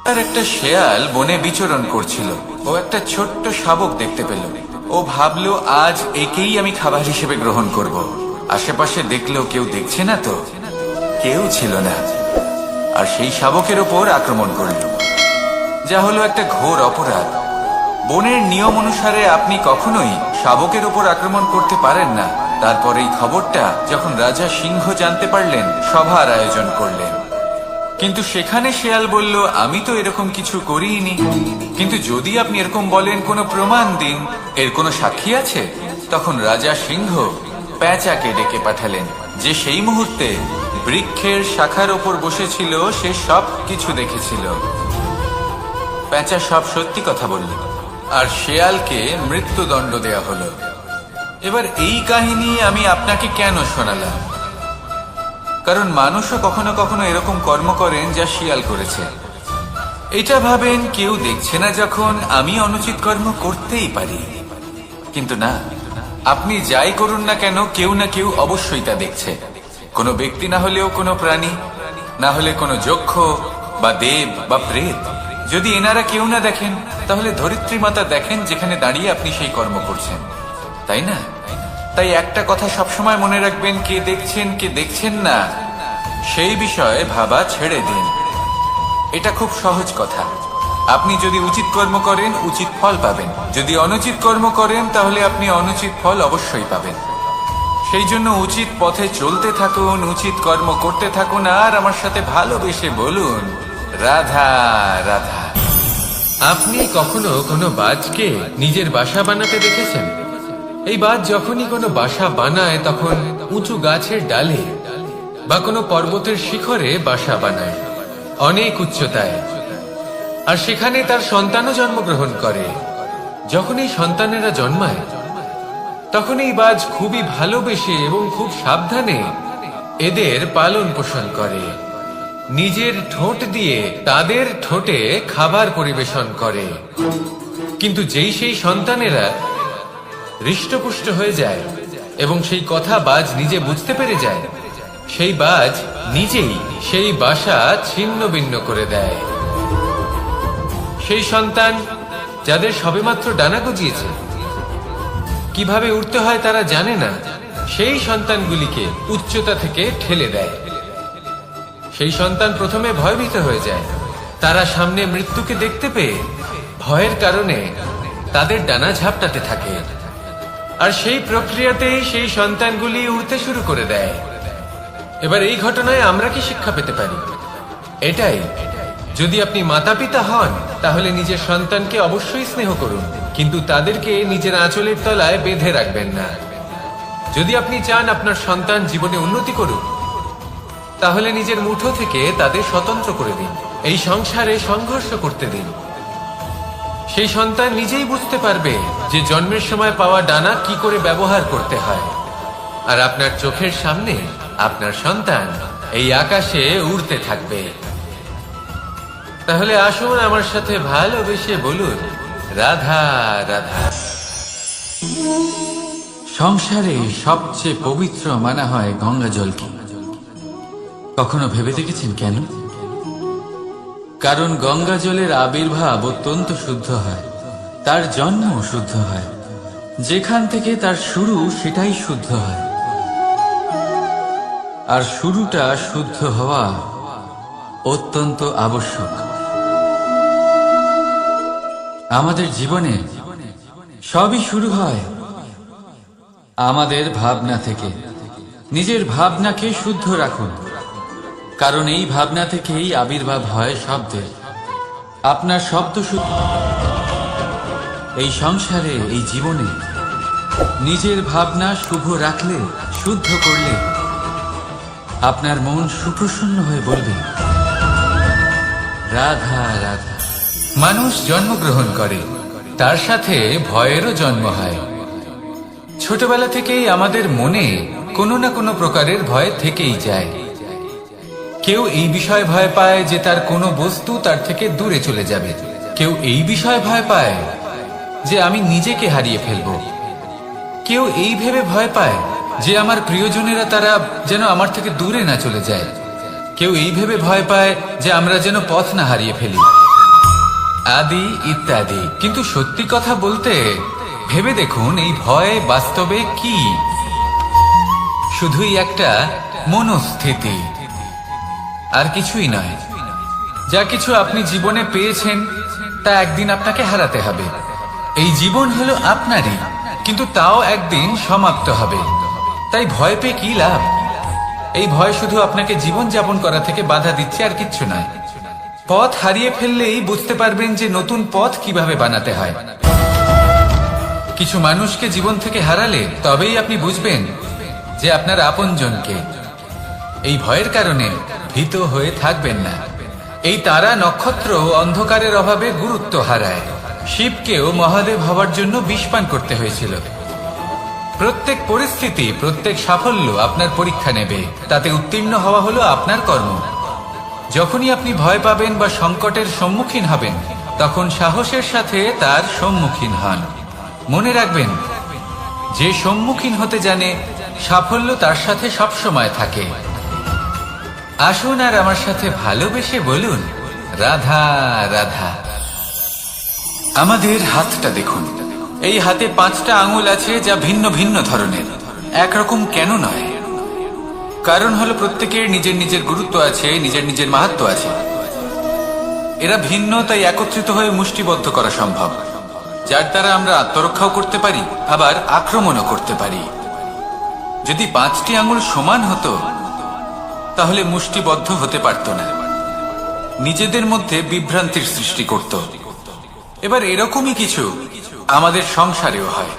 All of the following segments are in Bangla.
আর একটা শেয়াল বনে বিচরণ করছিল। ও একটা ছোট্ট শাবক দেখতে পেল। ও ভাবলো, আজ একেই আমি খাবার হিসেবে গ্রহণ করব। আশেপাশে দেখলো কেউ দেখছে না, তো কেউ ছিল না। আর সেই শাবকের ওপর আক্রমণ করল, যা হলো একটা ঘোর অপরাধ। বনের নিয়ম অনুসারে আপনি কখনোই শাবকের ওপর আক্রমণ করতে পারেন না। তারপর এই খবরটা যখন রাজা সিংহ জানতে পারলেন, সভার আয়োজন করলেন। কিন্তু সেখানে শেয়াল বলল, আমি তো এরকম কিছু করিনি। কিন্তু যদি আপনি এরকম বলেন, কোনো প্রমাণ দিন, এর কোনো সাক্ষী আছে? তখন রাজা সিংহ পেঁচাকে ডেকে পাঠালেন, যে সেই মুহূর্তে বৃক্ষের শাখার ওপর বসেছিল। সে সব কিছু দেখেছিল। পেঁচা সব সত্যি কথা বলল, আর শেয়ালকে মৃত্যুদণ্ড দেয়া হলো। এবার এই কাহিনী আমি আপনাকে কেন শোনালাম? কারণ মানুষও কখনো কখনো এরকম কর্ম করেন যা শিয়াল করেছে। এটা ভাবেন কেউ দেখছে না, যখন আমি অনুচিত কর্ম করতেই পারি। কিন্তু না, আপনি যাই করুন না কেন, কেউ না কেউ অবশ্যই তা দেখছে। কোনো ব্যক্তি না হলেও কোনো প্রাণী, না হলে কোনো যক্ষ বা দেব বা প্রেত। যদি এনারা কেউ না দেখেন, তাহলে ধরিত্রী মাতা দেখেন, যেখানে দাঁড়িয়ে আপনি সেই কর্ম করছেন, তাই না? তাই একটা কথা সবসময় মনে রাখবেন, কে দেখছেন কে দেখছেন না সেই বিষয়ে ভাবা ছেড়ে দিন। এটা খুব সহজ কথা। আপনি যদি উচিত কর্ম করেন, উচিত ফল পাবেন। যদি অনুচিত কর্ম করেন, তাহলে আপনি অনুচিত ফল অবশ্যই পাবেন। সেই জন্য উচিত পথে চলতে থাকুন, উচিত কর্ম করতে থাকুন, আর আমার সাথে ভালোবেসে বলুন, রাধা রাধা। আপনি কখনো কোনো বাজকে নিজের বাসা বানাতে দেখেছেন? এই বাজ যখনই কোনো বাসা বানায়, তখন উঁচু গাছের ডালে বা কোনো পর্বতের শিখরে বাসা বানায়, অনেক উচ্চতায়। আর সেখানে তার সন্তানও জন্মগ্রহণ করে। যখন এই সন্তানেরা জন্মায়, তখন এই বাজ খুবই ভালোবেসে এবং খুব সাবধানে এদের পালন পোষণ করে। নিজের ঠোঁট দিয়ে তাদের ঠোঁটে খাবার পরিবেশন করে। কিন্তু যেই সেই সন্তানেরা হৃষ্টপুষ্ট হয়ে যায় এবং সেই কথা বাজ নিজে বুঝতে পেরে যায়, সেই বাজ নিজেই সেই বাসা ছিন্ন ভিন্ন করে দেয়। সেই সন্তান যাদের সবেমাত্র ডানা গজিয়েছে, কিভাবে উঠতে হয় তারা জানে না, সেই সন্তানগুলিকে উচ্চতা থেকে ঠেলে দেয়। সেই সন্তান প্রথমে ভয়ভীত হয়ে যায়। তারা সামনে মৃত্যুকে দেখতে পেয়ে ভয়ের কারণে তাদের ডানা ঝাপটাতে থাকে। আর সেই প্রক্রিয়াতেই সেই সন্তানগুলি উড়তে শুরু করে দেয়। এবার এই ঘটনায় আমরা কি শিক্ষা পেতে পারি? এটাই, যদি আপনি মাতা পিতা হন, তাহলে নিজের সন্তানকে অবশ্যই স্নেহ করুন, কিন্তু তাদেরকে নিজের আঁচলের তলায় বেঁধে রাখবেন না। যদি আপনি চান আপনার সন্তান জীবনে উন্নতি করুক, তাহলে নিজের মুঠো থেকে তাদের স্বতন্ত্র করে দিন। এই সংসারে সংঘর্ষ করতে দিন। সেই সন্তান নিজেই বুঝতে পারবে যে জন্মের সময় পাওয়া ডানা কি করে ব্যবহার করতে হয়। আর আপনার চোখের সামনে আপনার সন্তান এই আকাশে উড়তে থাকবে। তাহলে আসুন আমার সাথে ভালোবেসে বলুন, রাধা রাধা। সংসারে সবচেয়ে পবিত্র মানা হয় গঙ্গা জলকে। কখনো ভেবে দেখেছেন কেন? কারণ গঙ্গা জলের আবির্ভাব অত্যন্ত শুদ্ধ হয়, তার জন্ম শুদ্ধ হয়, যেখান থেকে তার শুরু সেটাই শুদ্ধ হয়। আর শুরুটা শুদ্ধ হওয়া অত্যন্ত আবশ্যক। আমাদের জীবনে সবই শুরু হয় আমাদের ভাবনা থেকে। নিজের ভাবনাকে শুদ্ধ রাখুন, কারণ এই ভাবনা থেকেই আবির্ভাব হয় শব্দের। আপনার শব্দ শুদ্ধ। এই সংসারে, এই জীবনে নিজের ভাবনা শুভ রাখলে, শুদ্ধ করলে, আপনার মন সুপ্রসন্ন হয়ে বলবে, রাধা রাধা। মানুষ জন্মগ্রহণ করে, তার সাথে ভয়েরও জন্ম হয়। ছোটবেলা থেকেই আমাদের মনে কোনো না কোনো প্রকারের ভয় থেকেই যায়। কেউ এই বিষয়ে ভয় পায় যে তার কোনো বস্তু তার থেকে দূরে চলে যাবে। কেউ এই বিষয়ে ভয় পায় যে আমি নিজেকে হারিয়ে ফেলব। কেউ এই ভেবে ভয় পায় যে আমার প্রিয়জনেরা তারা যেন আমার থেকে দূরে না চলে যায়। কেউ এই ভেবে ভয় পায় যে আমরা যেন পথ না হারিয়ে ফেলি। আদি ইত্যাদি। কিন্তু সত্যি কথা বলতে ভেবে দেখুন, এই ভয় বাস্তবে কি? শুধুই একটা মনস্থিতি, আর কিছুই নয়। যা কিছু আপনি জীবনে পেয়েছেন তা একদিন আপনাকে হারাতে হবে। এই জীবন হলো আপনারই, কিন্তু তাও একদিন সমাপ্ত হবে। তাই ভয় পেয়ে কি লাভ? এই ভয় শুধু আপনাকে জীবন যাপন করা থেকে বাধা দিচ্ছে, আর কিচ্ছু নয়। পথ হারিয়ে ফেললেই বুঝতে পারবেন যে নতুন পথ কিভাবে বানাতে হয়। কিছু মানুষকে জীবন থেকে হারালে তবেই আপনি বুঝবেন যে আপনার আপনজনকে। এই ভয়ের কারণে ভীত হয়ে থাকবেন না। এই তারা নক্ষত্র অন্ধকারের অভাবে গুরুত্ব হারায়। শিবকেও মহাদেব হবার জন্য বিষ পান করতে হয়েছিল। প্রত্যেক পরিস্থিতি, প্রত্যেক সাফল্য আপনার পরীক্ষা নেবে। তাতে উত্তীর্ণ হওয়া হলো আপনার কর্ম। যখনই আপনি ভয় পাবেন বা সংকটের সম্মুখীন হবেন, তখন সাহসের সাথে তার সম্মুখীন হন। মনে রাখবেন, যে সম্মুখীন হতে জানে, সাফল্য তার সাথে সবসময় থাকে। আসুন আর আমার সাথে ভালোবেসে বলুন, রাধা রাধা। আমাদের হাতটা দেখুন। এই হাতে 5টা আঙুল আছে, যা ভিন্ন ভিন্ন ধরনের। একরকম কেন নয়? কারণ হলো প্রত্যেকের নিজের নিজের গুরুত্ব আছে, নিজের নিজের মাহাত্ম্য আছে। এরা ভিন্ন, তাই একত্রিত হয়ে মুষ্টিবদ্ধ করা সম্ভব, যার দ্বারা আমরা আত্মরক্ষাও করতে পারি, আবার আক্রমণও করতে পারি। যদি 5টি আঙুল সমান হতো, তাহলে মুষ্টিবদ্ধ হতে পারত না, নিজেদের মধ্যে বিভ্রান্তির সৃষ্টি করত। এবার এরকমই কিছু আমাদের সংসারেও হয়।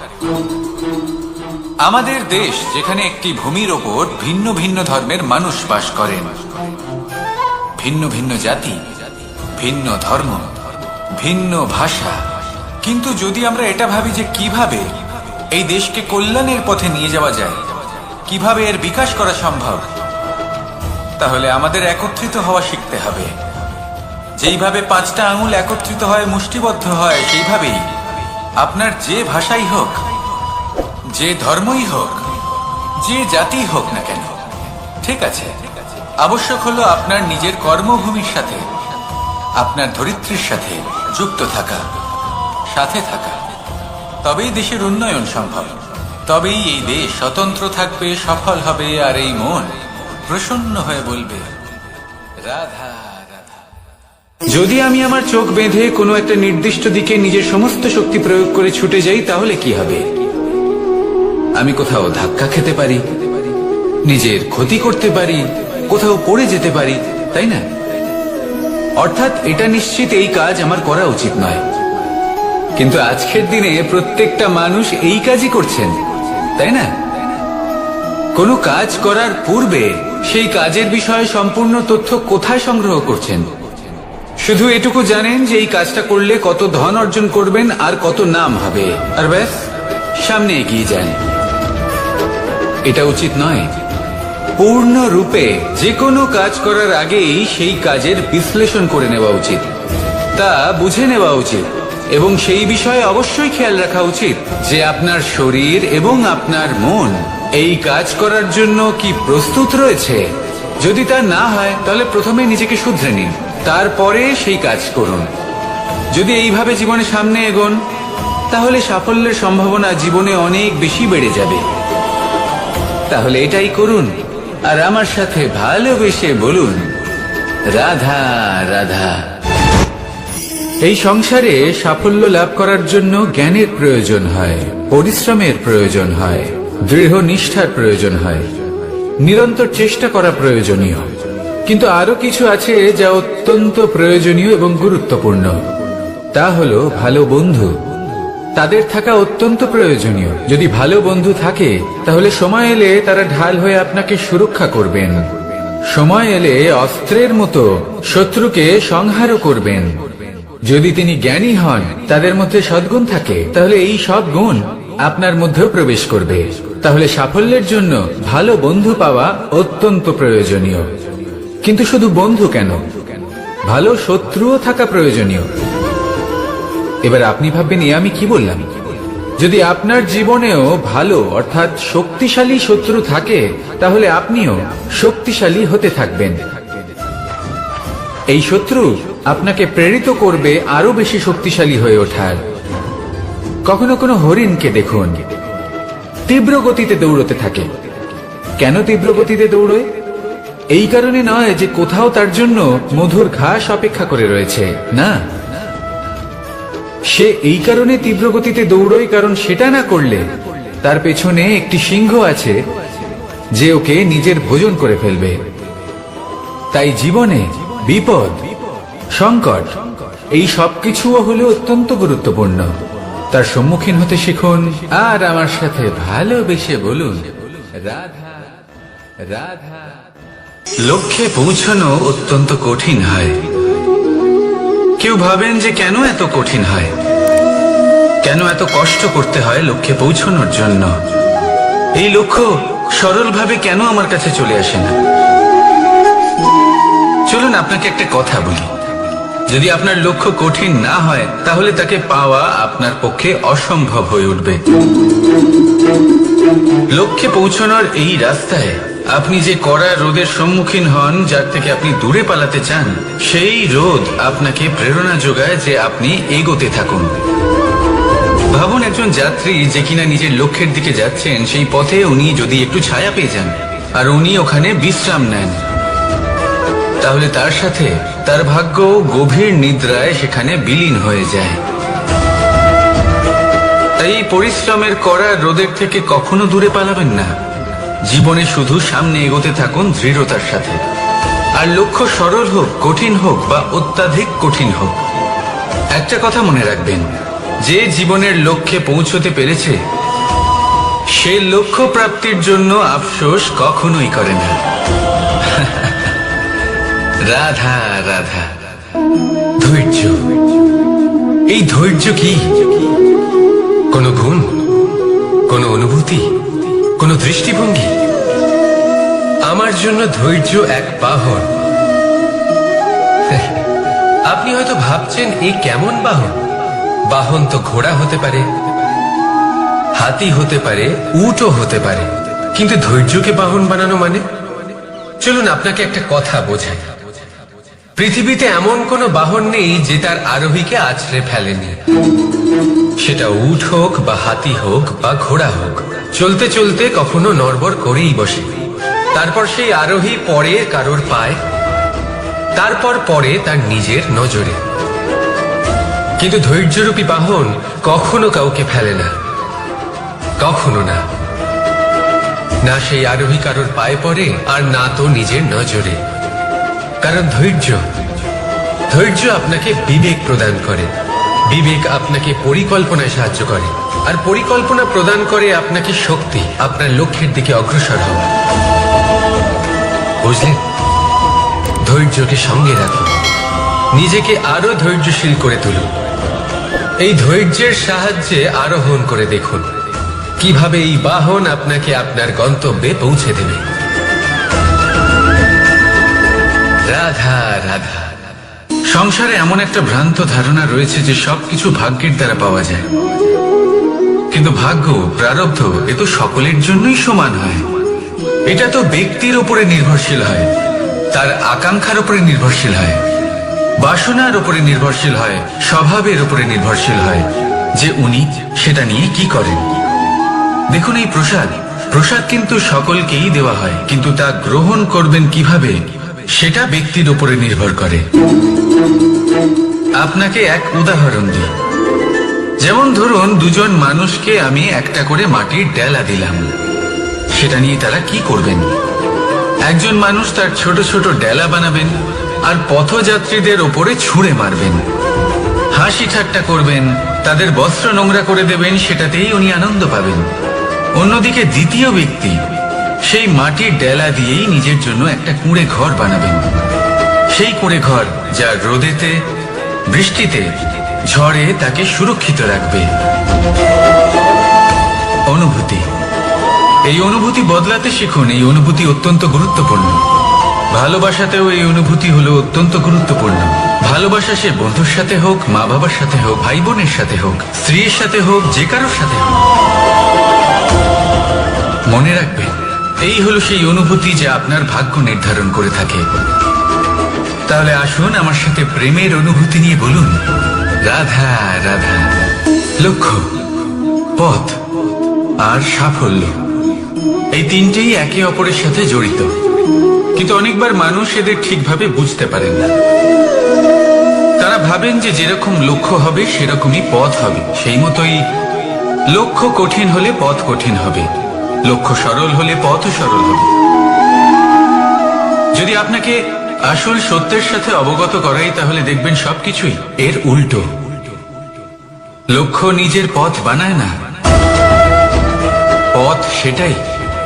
আমাদের দেশ, যেখানে একটি ভূমির ওপর ভিন্ন ভিন্ন ধর্মের মানুষ বাস করেন, ভিন্ন ভিন্ন জাতি, ভিন্ন ধর্ম, ভিন্ন ভাষা। কিন্তু যদি আমরা এটা ভাবি যে কিভাবে এই দেশকে কল্যাণের পথে নিয়ে যাওয়া যায়, কিভাবে এর বিকাশ করা সম্ভব, তাহলে আমাদের একত্রিত হওয়া শিখতে হবে। যেইভাবে 5টা আঙুল একত্রিত হয়, মুষ্টিবদ্ধ হয়, সেইভাবেই আপনার যে ভাষাই হোক, যে ধর্মই হোক, যে জাতি হোক না কেন, ঠিক আছে, আবশ্যক হলো আপনার নিজের কর্মভূমির সাথে, আপনার ধরিত্রীর সাথে যুক্ত থাকা, সাথে থাকা। তবেই দেশের উন্নয়ন সম্ভব। তবেই এই দেশ স্বতন্ত্র থাকবে, সফল হবে, আর এই মন প্রসন্ন হয়ে বলবে, রাধা রাধা। যদি আমি আমার চোখ বেঁধে কোনো একটা নির্দিষ্ট দিকে নিজের সমস্ত শক্তি প্রয়োগ করে ছুটে যাই, তাহলে কি হবে? আমি কোথাও ধাক্কা খেতে পারি, নিজের ক্ষতি করতে পারি, কোথাও পড়ে যেতে পারি, তাই না? অর্থাৎ এটা নিশ্চিত এই কাজ আমার করা উচিত নয়। কিন্তু আজকের দিনে প্রত্যেকটা মানুষ এই কাজই করছেন, তাই না? কোনো কাজ করার পূর্বে সেই কাজের বিষয়ে সম্পূর্ণ তথ্য কোথায় সংগ্রহ করছেন? শুধু এটুকু জানেন যে এই কাজটা করলে কত ধন অর্জন করবেন আর কত নাম হবে, আর ব্যাস সামনে এগিয়ে যান। এটা উচিত নয়। পূর্ণরূপে যে কোনো কাজ করার আগেই সেই কাজের বিশ্লেষণ করে নেওয়া উচিত, তা বুঝে নেওয়া উচিত, এবং সেই বিষয়ে অবশ্যই খেয়াল রাখা উচিত যে আপনার শরীর এবং আপনার মন এই কাজ করার জন্য কি প্রস্তুত রয়েছে। যদি তা না হয়, তাহলে প্রথমে নিজেকে শুধরে নিন, তারপরে সেই কাজ করুন। যদি এইভাবে জীবনে সামনে এগোন, তাহলে সাফল্যের সম্ভাবনা জীবনে অনেক বেশি বেড়ে যাবে। তাহলে এটাই করুন, আর আমার সাথে ভালোবেসে বলুন, রাধা রাধা। এই সংসারে সাফল্য লাভ করার জন্য জ্ঞানের প্রয়োজন হয়, পরিশ্রমের প্রয়োজন হয়, দৃঢ় নিষ্ঠার প্রয়োজন হয়, নিরন্তর চেষ্টা করা প্রয়োজনীয়। কিন্তু আরো কিছু আছে যা অত্যন্ত প্রয়োজনীয় এবং গুরুত্বপূর্ণ। তা হলো ভালো বন্ধু। তাদের থাকা অত্যন্ত প্রয়োজনীয়। যদি ভালো বন্ধু থাকে, তাহলে সময় এলে তারা ঢাল হয়ে আপনাকে সুরক্ষা করবেন। সময় এলে অস্ত্রের মতো শত্রুকে সংহারও করবেন। যদি তিনি জ্ঞানী হন, তাদের মধ্যে সদ্গুণ থাকে, তাহলে এই সব গুণ আপনার মধ্যেও প্রবেশ করবে। তাহলে সাফল্যের জন্য ভালো বন্ধু পাওয়া অত্যন্ত প্রয়োজনীয়। কিন্তু শুধু বন্ধু কেন, ভালো শত্রুও থাকা প্রয়োজনীয়। এবার আপনি ভাববেন, এ আমি কি বললাম? যদি আপনার জীবনেও ভালো অর্থাৎ শক্তিশালী শত্রু থাকে, তাহলে আপনিও শক্তিশালী হতে থাকবেন। এই শত্রু আপনাকে প্রেরিত করবে আরো বেশি শক্তিশালী হয়ে ওঠার। কখনো কোনো হরিণকে দেখুন, তীব্র গতিতে দৌড়তে থাকে। কেন তীব্র গতিতে দৌড়ে? এই কারণে নয় যে কোথাও তার জন্য মধুর ঘাস অপেক্ষা করে রয়েছে, না, সে এই কারণে তীব্র গতিতে দৌড়য় কারণ সেটা না করলে তার পেছনে একটি সিংহ আছে যে ওকে নিজের ভোজন করে ফেলবে। তাই জীবনে বিপদ, সংকট, এই সবকিছুও হলো অত্যন্ত গুরুত্বপূর্ণ। তার সম্মুখীন হতে শিখুন আর আমার সাথে ভালোবেসে বলুন, রাধা রাধা। লক্ষ্যে পৌঁছানো অত্যন্ত কঠিন হয়। কেউ ভাবেন যে কেন এত কঠিন হয়, কেন এত কষ্ট করতে হয় লক্ষ্যে পৌঁছানোর জন্য। এই লক্ষ্য সরলভাবে কেন আমার কাছে চলে আসে না? চলুন আপনাকে একটা কথা বলি, যদি আপনার লক্ষ্য কঠিন না হয় তাহলে তাকে পাওয়া আপনার পক্ষে অসম্ভব হয়ে উঠবে। লক্ষ্যে পৌঁছানোর এই রাস্তায় আপনি যে কড়া রোদের সম্মুখীন হন, যার থেকে আপনি দূরে পালাতে চান, সেই রোদ আপনাকে প্রেরণা যোগায় যে আপনি এগোতে থাকুন। ভাবুন একজন যাত্রী যে কিনা নিজের লক্ষ্যের দিকে যাচ্ছেন, সেই পথে উনি যদি একটু ছায়া পেয়ে যান আর উনি ওখানে বিশ্রাম নেন, তাহলে তার সাথে তার ভাগ্য গভীর নিদ্রায় সেখানে বিলীন হয়ে যায়। তাই পরিশ্রমের কড়া রোদের থেকে কখনো দূরে পালাবেন না। জীবনে শুধু সামনে এগোতে থাকুন দৃঢ়তার সাথে। আর লক্ষ্য সরল হোক, কঠিন হোক বা অত্যাধিক কঠিন হোক, একটা কথা মনে রাখবেন, যে জীবনের লক্ষ্যে পৌঁছতে পেরেছে সে লক্ষ্য প্রাপ্তির জন্য আফসোস কখনোই করে না। রাধা রাধা। ধৈর্য, এই ধৈর্য কি কোনো গুণ, কোনো অনুভূতি, কোনো দৃষ্টিভঙ্গি? আমার জন্য ধৈর্য এক বাহন। আপনি হয়তো ভাবছেন এই কেমন বাহন? বাহন তো ঘোড়া হতে পারে, হাতি হতে পারে, উটও হতে পারে, কিন্তু ধৈর্যকে বাহন বানানো মানে? চলুন আপনাকে একটা কথা বোঝাই। পৃথিবীতে এমন কোনো বাহন নেই যে তার আরোহীকে আছড়ে ফেলেনি। সেটা উট হোক বা হাতি হোক বা ঘোড়া হোক, চলতে চলতে কখনো নড়বড় করেই বসে। তারপর সেই আরোহী পড়ে কারোর পায়, তারপর পড়ে তার নিজের নজরে। কিন্তু ধৈর্যরূপী বাহন কখনো কাউকে ফেলে না, কখনো না। না সেই আরোহী কারোর পায়ে পড়ে আর না তো নিজের নজরে। কারণ ধৈর্য আপনাকে বিবেক প্রদান করে, বিবেক আপনাকে পরিকল্পনায় সাহায্য করে, আর পরিকল্পনা প্রদান করে আপনাকে শক্তি, আপনার লক্ষ্যের দিকে অগ্রসর হওয়া। বুঝলেন? ধৈর্যকে সঙ্গে রাখুন, নিজেকে আরো ধৈর্যশীল করে তুলুন। এই ধৈর্যের সাহায্যে আরোহণ করে দেখুন কিভাবে এই বাহন আপনাকে আপনার গন্তব্যে পৌঁছে দেবে। রাধা রাধা। সংসারে এমন একটা ভ্রান্ত ধারণা রয়েছে যে সবকিছু ভাগ্যের দ্বারা পাওয়া যায়, কিন্তু ভাগ্য, প্রারব্ধ এ তো সকলের জন্যই সমান হয়। এটা তো ব্যক্তির উপরে নির্ভরশীল হয়, তার আকাঙ্ক্ষার উপরে নির্ভরশীল হয়, বাসনার উপরে নির্ভরশীল হয়, স্বভাবের উপরে নির্ভরশীল হয় যে উনি সেটা নিয়ে কি করেন। দেখুন এই প্রসাদ কিন্তু সকলকেই দেওয়া হয়, কিন্তু তা গ্রহণ করবেন কিভাবে সেটা ব্যক্তির উপরে নির্ভর করে। আপনাকে এক উদাহরণ দিই। যেমন ধরুন দুজন মানুষকে আমি একটা করে মাটির ডেলা দিলাম, সেটা নিয়ে তারা কি করবেন? একজন মানুষ তার ছোট ছোট ডেলা বানাবেন আর পথযাত্রীদের ওপরে ছুঁড়ে মারবেন, হাসি ঠাট্টা করবেন, তাদের বস্ত্র নোংরা করে দেবেন, সেটাতেই উনি আনন্দ পাবেন। অন্যদিকে দ্বিতীয় ব্যক্তি সেই মাটির ডেলা দিয়েই নিজের জন্য একটা কুঁড়ে ঘর বানাবেন। সেই কুঁড়ে ঘর যা রোদেতে, বৃষ্টিতে, ঝড়ে তাকে সুরক্ষিত রাখবে। অনুভূতি, এই অনুভূতি বদলাতে শিখুন। এই অনুভূতি অত্যন্ত গুরুত্বপূর্ণ। ভালোবাসাতেও এই অনুভূতি হলো অত্যন্ত গুরুত্বপূর্ণ। ভালোবাসা সে বন্ধুর সাথে হোক, মা বাবার সাথে হোক, ভাই বোনের সাথে হোক, স্ত্রীর সাথে হোক, যে কারোর সাথে হোক, মনে রাখবেন এই হলো সেই অনুভূতি যা আপনার ভাগ্য নির্ধারণ করে থাকে। তাহলে আসুন আমার সাথে প্রেমের অনুভূতি নিয়ে বলুন, রাধা রাধা। লক্ষ্য, পথ আর সাফল্য, এই তিনটেই একে অপরের সাথে জড়িত, কিন্তু অনেকবার মানুষ এদের ঠিকভাবে বুঝতে পারেন না। তারা ভাবেন যে যেরকম লক্ষ্য হবে সেরকমই পথ হবে, সেই মতোই লক্ষ্য কঠিন হলে পথ কঠিন হবে, লক্ষ্য সরল হলে পথও সরল হবে। যদি আপনাকে আসল সত্যের সাথে অবগত করাই, তাহলে দেখবেন সবকিছুই এর উল্টো। লক্ষ্য নিজের পথ বানায় না, পথ সেটাই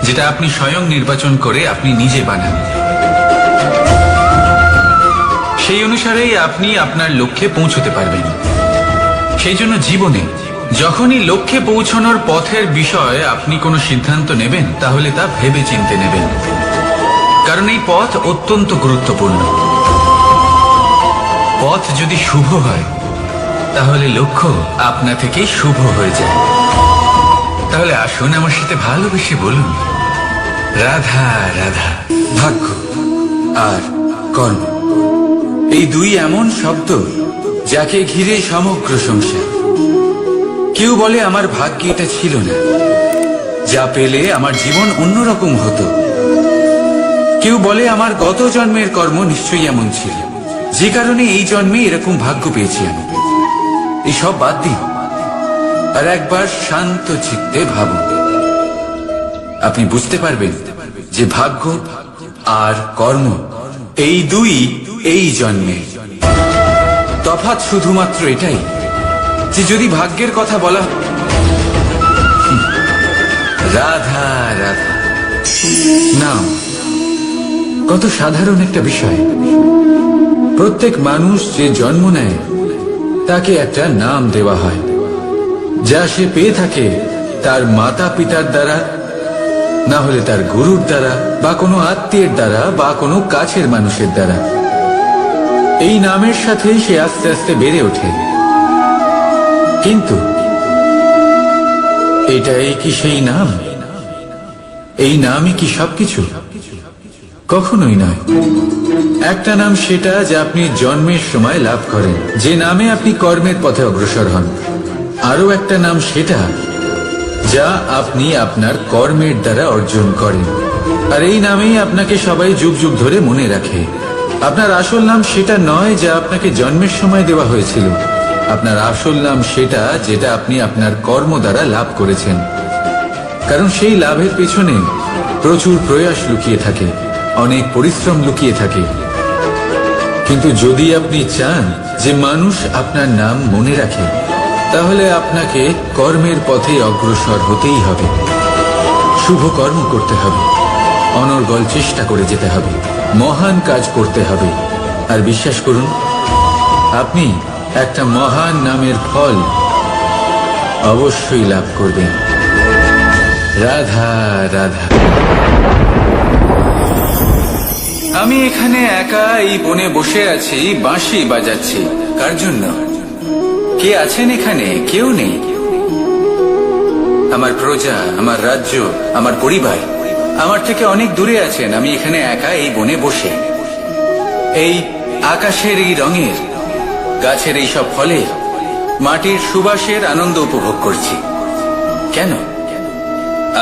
যেটা আপনি স্বয়ং নির্বাচন করে আপনি নিজে বানান। সেই অনুসারেই আপনি আপনার লক্ষ্যে পৌঁছতে পারবেন। সেই জন্য জীবনে যখনই লক্ষ্যে পৌঁছানোর পথের বিষয়ে আপনি কোনো সিদ্ধান্ত নেবেন, তাহলে তা ভেবে চিন্তে নেবেন, কারণ এই পথ অত্যন্ত গুরুত্বপূর্ণ। পথ যদি শুভ হয়, তাহলে লক্ষ্য আপনা থেকেই শুভ হয়ে যায়। তাহলে আসুন আমার সাথে ভালোবেসে বলুন, রাধা রাধা। ভাগ্য আর কর্ম, এই দুই এমন শব্দ যাকে ঘিরে সমগ্র সংসার। কেউ বলে আমার ভাগ্যে এটা ছিল না, যা পেলে আমার জীবন অন্যরকম হতো। কেউ বলে আমার গত জন্মের কর্ম নিশ্চয়ই এমন ছিল, যে কারণে এই জন্মে এরকম ভাগ্য পেয়েছি আমি। এসব বাদ দিন আর একবার শান্ত চিত্তে ভাবুন। আপনি বুঝতে পারবেন যে ভাগ্য আর কর্ম এই দুই এই জন্মে। তফাৎ শুধুমাত্র এটাই যে যদি ভাগ্যের কথা বলা রাধা রাধা নাম, কত সাধারণ একটা বিষয়। প্রত্যেক মানুষ যে জন্ম নেয় তাকে একটা নাম দেওয়া হয়, যা সে পেয়ে থাকে তার মাতা পিতার দ্বারা, না হলে তার গুরুর দ্বারা, বা কোনো আত্মীয়ের দ্বারা, বা কোনো কাছের মানুষের দ্বারা। এই নামের সাথেই সে আস্তে আস্তে বেড়ে ওঠে। কিন্তু এটাই কি সেই নাম? এই নামই কি সবকিছু? কখনোই নয়। একটা নাম সেটা যা আপনি জন্মের সময় লাভ করেন, যে নামে আপনি কর্মের পথে অগ্রসর হন। আরো একটা নাম সেটা যা আপনি আপনার কর্মের দ্বারা অর্জন করেন, আর এই নামেই আপনাকে সবাই যুগ যুগ ধরে মনে রাখে। আপনার আসল নাম সেটা নয় যা আপনাকে জন্মের সময় দেওয়া হয়েছিল। আপনার আসল নাম সেটা যেটা আপনি আপনার কর্ম দ্বারা লাভ করেছেন, কারণ সেই লাভের পেছনে প্রচুর প্রয়াস লুকিয়ে থাকে, অনেক পরিশ্রম লুকিয়ে থাকে। কিন্তু যদি আপনি চান যে মানুষ আপনার নাম মনে রাখে, তাহলে আপনাকে কর্মের পথে অগ্রসর হতেই হবে, শুভ কর্ম করতে হবে, অনর্গল চেষ্টা করে যেতে হবে, মহান কাজ করতে হবে। আর বিশ্বাস করুন, আপনি একটা মহান নামের ফল অবশ্যই লাভ করবেন। রাধা রাধা। আমি এখানে একা এই বনে বসে আছি, বাঁশি বাজাচ্ছি। কার জন্য? কে আছেন এখানে? কেউ নেই। আমার প্রজা, আমার রাজ্য, আমার পরিবার আমার থেকে অনেক দূরে আছেন। আমি এখানে একা এই বনে বসে এই আকাশের এই রঙের, গাছের এই সব ফলের, মাটির সুবাসের আনন্দ উপভোগ করছি। কেন?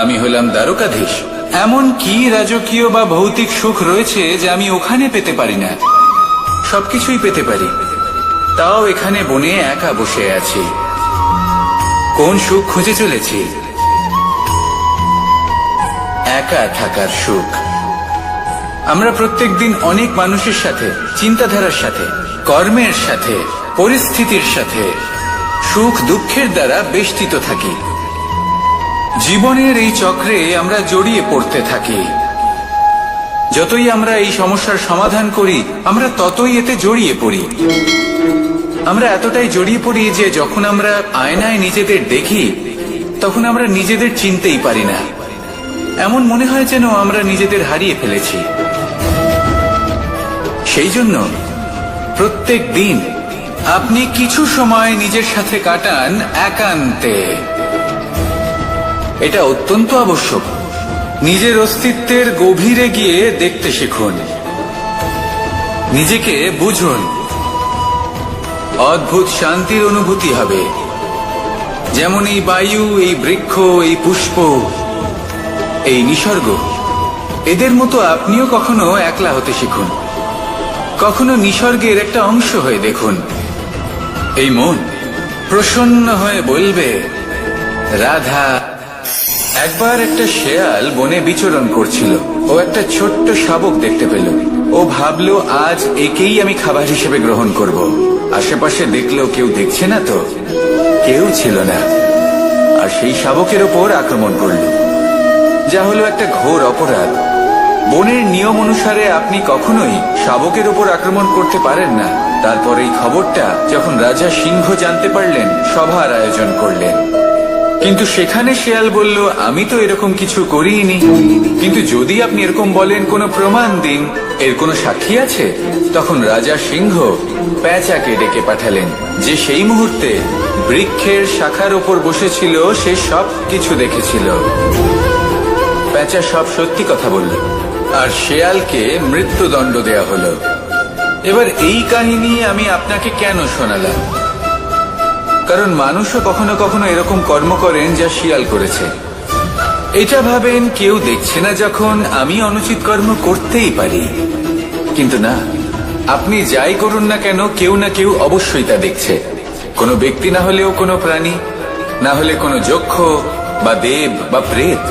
আমি হলাম দ্বারকাধীশ। এমন কি রাজকীয় বা ভৌতিক সুখ রয়েছে যে আমি ওখানে পেতে পারি না? সবকিছুই পেতে পারি, তাও এখানে বনে একা বসে আছি। কোন সুখ খুঁজে চলেছি? একা থাকার সুখ। আমরা প্রত্যেকদিন অনেক মানুষের সাথে, চিন্তাধারার সাথে, কর্মের সাথে, পরিস্থিতির সাথে, সুখ দুঃখের দ্বারা বেষ্টিত থাকি। জীবনের এই চক্রে আমরা জড়িয়ে পড়তে থাকি। যতই আমরা এই সমস্যার সমাধান করি, আমরা ততই এতে জড়িয়ে পড়ি। আমরা এতটাই জড়িয়ে পড়ি যে যখন আমরা আয়নায় নিজেদের দেখি, তখন আমরা নিজেদের চিনতেই পারি না। এমন মনে হয় যেন আমরা নিজেদের হারিয়ে ফেলেছি। সেই জন্য প্রত্যেক দিন আপনি কিছু সময় নিজের সাথে কাটান একান্তে। এটা অত্যন্ত আবশ্যক। নিজের অস্তিত্বের গভীরে গিয়ে দেখতে শিখুন। নিজেকে বুঝুন, অদ্ভুত শান্তির অনুভূতি হবে। যেমন এই বায়ু, এই বৃক্ষ, এই পুষ্প, এই নিসর্গ, এদের মতো আপনিও কখনো একলা হতে শিখুন। কখনো নিসর্গের একটা অংশ হয়ে দেখুন। এই মন প্রসন্ন হয়ে বলবে, রাধা। একবার একটা শেয়াল বনে বিচরণ করছিল। ও একটা ছোট্ট শাবক দেখতে পেল। ও ভাবলো, আজ একেই আমি খাবার হিসেবে গ্রহণ করব। আশেপাশে দেখলো কেউ দেখছে না তো, কেউ ছিল না। আর সেই শাবকের ওপর আক্রমণ করল, যা হলো একটা ঘোর অপরাধ। বনের নিয়ম অনুসারে আপনি কখনোই শাবকের ওপর আক্রমণ করতে পারেন না। তারপর এই খবরটা যখন রাজা সিংহ জানতে পারলেন, সভার আয়োজন করলেন। কিন্তু সেখানে শেয়াল বলল, আমি তো এরকম কিছু করিনি। কিন্তু যদি আপনি এরকম বলেন, কোনো প্রমাণ দিন, এর কোনো সাক্ষী আছে? তখন রাজা সিংহ পেঁচাকে ডেকে পাঠালেন, যে সেই মুহূর্তে বৃক্ষের শাখার ওপর বসেছিল। সে সব কিছু দেখেছিল। পেঁচা সব সত্যি কথা বলল, আর শেয়ালকে মৃত্যুদণ্ড দেয়া হলো। এবার এই কাহিনী আমি আপনাকে কেন শোনালাম? কারণ মানুষও কখনো কখনো এরকম কর্ম করেন যা শিয়াল করেছে। এটা ভাবেন কেউ দেখছে না, যখন আমি অনুচিত কর্ম করতেই পারি। কিন্তু না, আপনি যাই করুন না কেন, কেউ না কেউ অবশ্যই তা দেখছে। কোনো ব্যক্তি না হলেও কোনো প্রাণী, না হলে কোনো যক্ষ বা দেব বা প্রেত।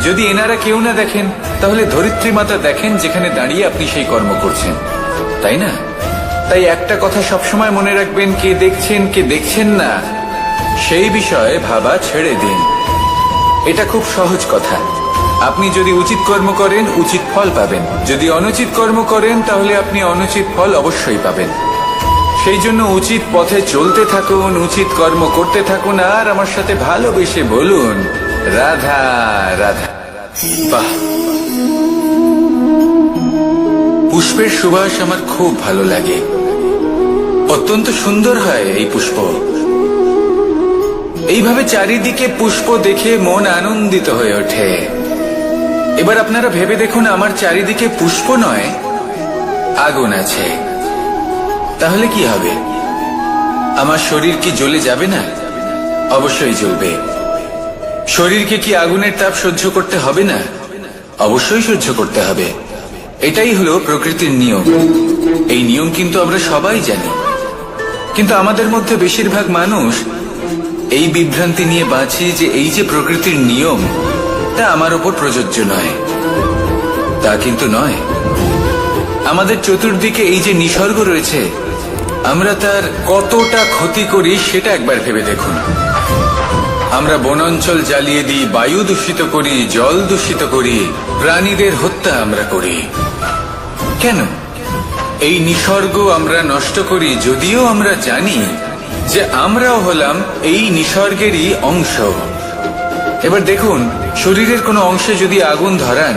যদি এনারা কেউ না দেখেন, তাহলে ধরিত্রী মাতা দেখেন, যেখানে দাঁড়িয়ে আপনি সেই কর্ম করছেন, তাই না? তাই একটা কথা সবসময় মনে রাখবেন, কে দেখছেন কে দেখছেন না সেই বিষয়ে ভাবা ছেড়ে দিন। এটা খুব সহজ কথা। আপনি যদি উচিত কর্ম করেন, উচিত ফল পাবেন। যদি অনুচিত কর্ম করেন, তাহলে আপনি অনুচিত ফল অবশ্যই পাবেন। সেই জন্য উচিত পথে চলতে থাকুন, উচিত কর্ম করতে থাকুন, আর আমার সাথে ভালোবেসে বলুন, রাধা রাধা। বাহ, পুষ্পের সুবাস আমার খুব ভালো লাগে। অত্যন্ত সুন্দর হয় এই পুষ্প। এইভাবে চারিদিকে পুষ্প দেখে মন আনন্দিত হয়ে ওঠে। এবার আপনারা ভেবে দেখুন, আমার চারিদিকে পুষ্প নয়, আগুন আছে। তাহলে কি হবে? আমার শরীর কি জ্বলে যাবে না? অবশ্যই জ্বলবে। শরীরকে কি আগুনের তাপ সহ্য করতে হবে না? অবশ্যই সহ্য করতে হবে। এটাই হলো প্রকৃতির নিয়ম। এই নিয়ম কিন্তু আমরা সবাই জানি, কিন্তু আমাদের মধ্যে বেশিরভাগ মানুষ এই বিভ্রান্তি নিয়ে বাঁচি যে এই যে প্রকৃতির নিয়ম, তা আমার উপর প্রযোজ্য নয়। তা কিন্তু নয়। আমাদের চতুর্দিকে এই যে নিসর্গ রয়েছে, আমরা তার কতটা ক্ষতি করি সেটা একবার ভেবে দেখুন। আমরা বনাঞ্চল জ্বালিয়ে দিই, বায়ু দূষিত করি, জল দূষিত করি, প্রাণীদের হত্যা আমরা করি। কেন? এই নিসর্গ আমরা নষ্ট করি, যদিও আমরা জানি যে আমরাও হলাম এই নিসর্গেরই অংশ। এবার দেখুন, শরীরের কোনো অংশে যদি আগুন ধরান,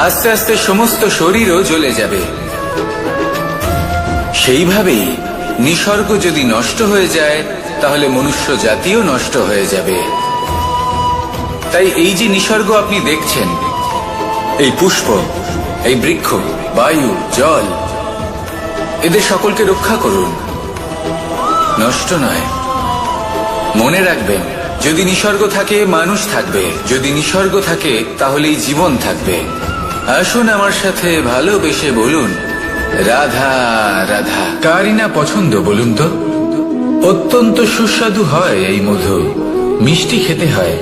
আস্তে আস্তে সমস্ত শরীরও জ্বলে যাবে। সেইভাবেই নিসর্গ যদি নষ্ট হয়ে যায়, তাহলে মনুষ্য জাতিও নষ্ট হয়ে যাবে। তাই এই যে নিসর্গ আপনি দেখছেন, এই পুষ্প, এই বৃক্ষ, বায়ু, জল, এদের সকলকে রক্ষা করুন, নষ্ট নয়। মনে রাখবেন, যদি নিসর্গ থাকে, মানুষ থাকবে। যদি নিসর্গ থাকে, তাহলেই জীবন থাকবে। আসুন আমার সাথে ভালোবেসে বলুন, রাধা রাধা। কারই না পছন্দ বলুন তো? অত্যন্ত সুস্বাদু হয় এই মধু, মিষ্টি খেতে হয়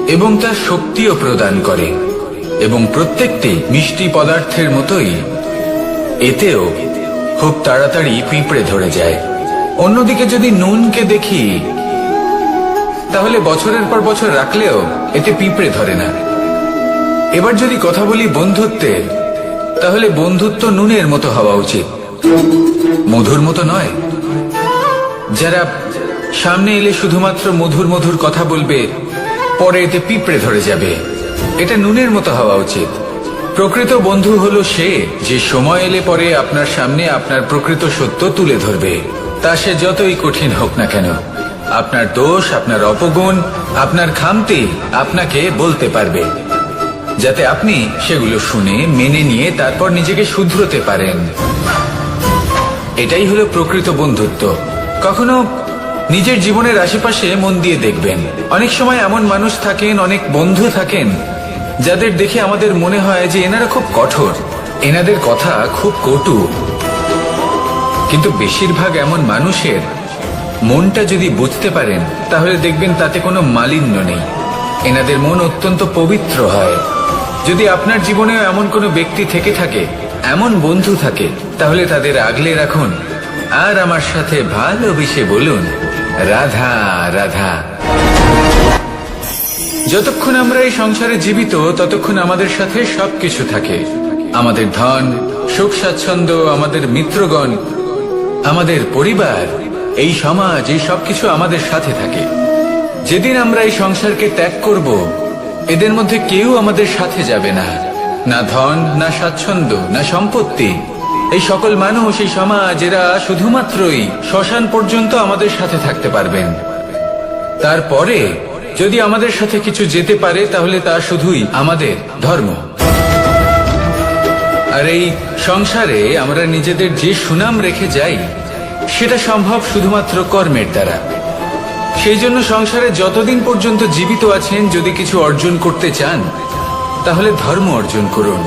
এবং তা শক্তিও প্রদান করে। এবং প্রত্যেকটি মিষ্টি পদার্থের মতোই এতেও খুব তাড়াতাড়ি পিঁপড়ে ধরে যায়। অন্যদিকে যদি নুনকে দেখি, তাহলে বছরের পর বছর রাখলেও এতে পিঁপড়ে ধরে না। এবার যদি কথা বলি বন্ধুত্বের, তাহলে বন্ধুত্ব নুনের মতো হওয়া উচিত, মধুর মতো নয়। যারা সামনে এলে শুধুমাত্র মধুর মধুর কথা বলবে, পরে এতে পিঁপড়ে ধরে যাবে। এটা নুনের মতো হওয়া উচিত। প্রকৃত বন্ধু হলো সে, যে সময় এলে পরে আপনার সামনে আপনার প্রকৃত সত্য তুলে ধরবে। তা সে যতই কঠিন হোক না কেন, আপনার দোষ, আপনার অপগুণ, আপনার খামতি আপনাকে বলতে পারবে, যাতে আপনি সেগুলো শুনে মেনে নিয়ে তারপর নিজেকে শুধরোতে পারেন। এটাই হলো প্রকৃত বন্ধুত্ব। কখনো নিজের জীবনের আশেপাশে মন দিয়ে দেখবেন, অনেক সময় এমন মানুষ থাকেন, অনেক বন্ধু থাকেন যাদের দেখে আমাদের মনে হয় যে এনারা খুব কঠোর, এনাদের কথা খুব কটু। কিন্তু বেশিরভাগ এমন মানুষের মনটা যদি বুঝতে পারেন তাহলে দেখবেন তাতে কোনো মালিন্য নেই, এনাদের মন অত্যন্ত পবিত্র হয়। যদি আপনার জীবনেও এমন কোনো ব্যক্তি থেকে থাকে, এমন বন্ধু থাকে, তাহলে তাদের আগলে রাখুন আর আমার সাথে ভালোবেসে বলুন, রাধা রাধা। যতক্ষণ আমরা এই সংসারে জীবিত ততক্ষণ আমাদের সাথে সবকিছু থাকে, আমাদের ধন, সুখ স্বাচ্ছন্দ্য, আমাদের মিত্রগণ, আমাদের পরিবার, এই সমাজ, এই সবকিছু আমাদের সাথে থাকে। যেদিন আমরা এই সংসারকে ত্যাগ করব, এদের মধ্যে কেউ আমাদের সাথে যাবে না, না ধন, না স্বাচ্ছন্দ্য, না সম্পত্তি। এই সকল মানুষ, এই সমাজ, এরা শুধুমাত্রই শ্মশান পর্যন্ত আমাদের সাথে থাকতে পারবেন। তারপরে যদি আমাদের সাথে কিছু যেতে পারে তাহলে তা শুধুই আমাদের ধর্ম। আর এই সংসারে আমরা নিজেদের যে সুনাম রেখে যাই সেটা সম্ভব শুধুমাত্র কর্মের দ্বারা। সেই জন্য সংসারে যতদিন পর্যন্ত জীবিত আছেন, যদি কিছু অর্জন করতে চান তাহলে ধর্ম অর্জন করুন,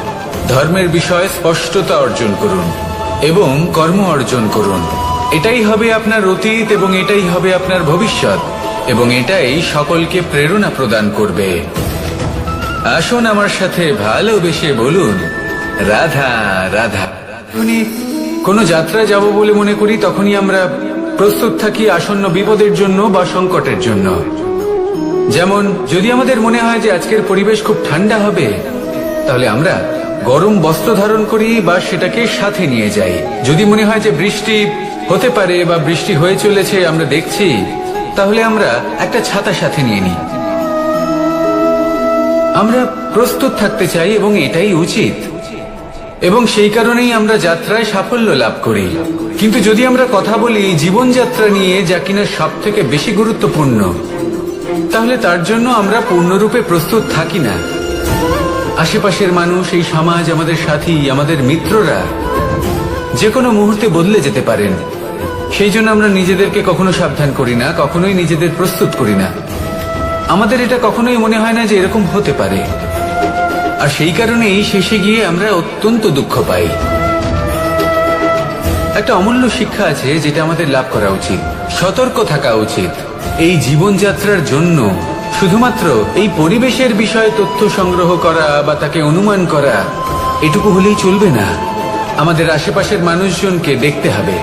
ধর্মের বিষয়ে স্পষ্টতা অর্জন করুন এবং কর্ম অর্জন করুন। এটাই হবে আপনার অতীত এবং এটাই হবে আপনার ভবিষ্যৎ, এবং এটাই সকলকে প্রেরণা প্রদান করবে। আসুন আমার সাথে ভালোবেসে বলুন, রাধা রাধা। কোনো যাত্রা যাব বলে মনে করি তখনই আমরা প্রস্তুত থাকি আসন্ন বিপদের জন্য বা সংকটের জন্য। যেমন যদি আমাদের মনে হয় যে আজকের পরিবেশ খুব ঠান্ডা হবে, তাহলে আমরা গরম বস্ত্র ধারণ করি বা সেটাকে সাথে নিয়ে যাই। যদি মনে হয় যে বৃষ্টি হতে পারে বা বৃষ্টি হয়ে চলেছে, আমরা দেখছি, তাহলে আমরা একটা ছাতা সাথে নিয়ে নিই। আমরা প্রস্তুত থাকতে চাই এবং এটাই উচিত, এবং সেই কারণেই আমরা যাত্রায় সাফল্য লাভ করি। কিন্তু যদি আমরা কথা বলি জীবনযাত্রা নিয়ে, যা কিনা সব থেকে বেশি গুরুত্বপূর্ণ, তাহলে তার জন্য আমরা পূর্ণরূপে প্রস্তুত থাকি না। আশেপাশের মানুষ, এই সমাজ, আমাদের সাথী, আমাদের মিত্ররা যে কোনো মুহূর্তে বদলে যেতে পারেন। সেই জন্য আমরা নিজেদেরকে কখনো সাবধান করি না, কখনোই নিজেদের প্রস্তুত করি না। আমাদের এটা কখনোই মনে হয় না যে এরকম হতে পারে, আর সেই কারণেই শেষে গিয়ে আমরা অত্যন্ত দুঃখ পাই। একটা অমূল্য শিক্ষা আছে যেটা আমাদের লাভ করা উচিত, সতর্ক থাকা উচিত। এই জীবনযাত্রার জন্য শুধুমাত্র এই পরিবেশের বিষয়ে তথ্য সংগ্রহ করা বা তাকে অনুমান করা, এটুকু হলেই চলবে না। আমাদের আশেপাশের মানুষজনকে দেখতে হবে,